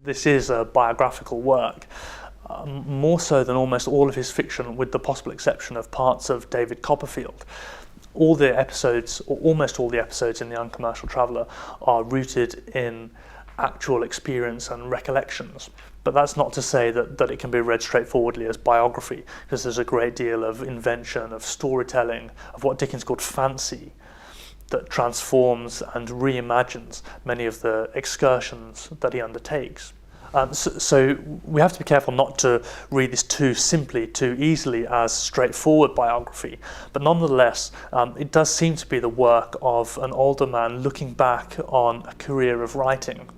This is a biographical work, more so than almost all of his fiction, with the possible exception of parts of David Copperfield. All the episodes, or almost all the episodes in The Uncommercial Traveller, are rooted in actual experience and recollections. But that's not to say that it can be read straightforwardly as biography, because there's a great deal of invention, of storytelling, of what Dickens called fancy, that transforms and reimagines many of the excursions that he undertakes. So we have to be careful not to read this too simply, too easily as straightforward biography, but nonetheless it does seem to be the work of an older man looking back on a career of writing.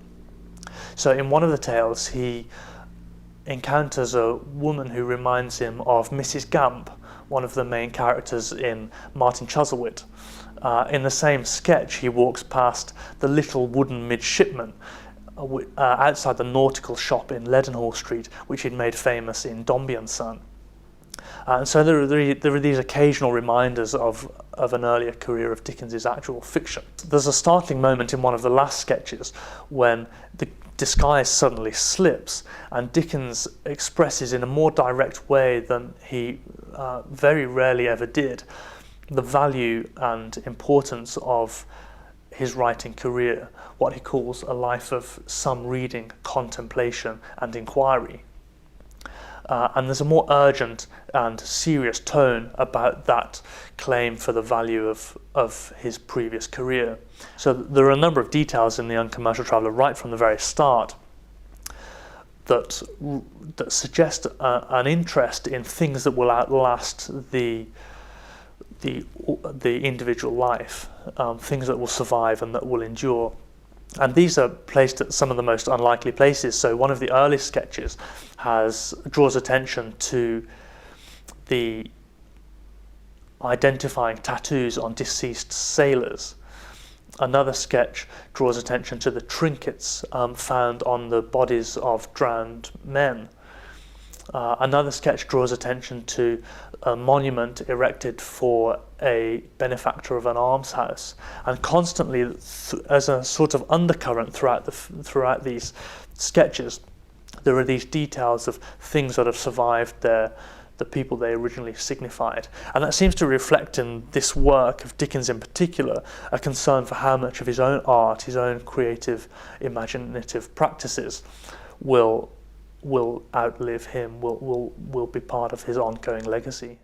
So in one of the tales he encounters a woman who reminds him of Mrs. Gamp, one of the main characters in Martin Chuzzlewit. In the same sketch he walks past the little wooden midshipman outside the nautical shop in Leadenhall Street, which he'd made famous in Dombey and Son. And so there are these occasional reminders of an earlier career of Dickens's actual fiction. There's a startling moment in one of the last sketches when the disguise suddenly slips and Dickens expresses in a more direct way than he very rarely ever did the value and importance of his writing career, what he calls a life of some reading, contemplation and inquiry. And there's a more urgent and serious tone about that claim for the value of his previous career. So there are a number of details in The Uncommercial Traveller right from the very start that suggest an interest in things that will outlast the individual life, things that will survive and that will endure. And these are placed at some of the most unlikely places. So one of the early sketches draws attention to the identifying tattoos on deceased sailors. Another sketch draws attention to the trinkets found on the bodies of drowned men. Another sketch draws attention to a monument erected for a benefactor of an almshouse, and constantly, as a sort of undercurrent throughout these sketches, there are these details of things that have survived the people they originally signified. And that seems to reflect in this work of Dickens in particular a concern for how much of his own art, his own creative, imaginative practices will outlive him, will be part of his ongoing legacy.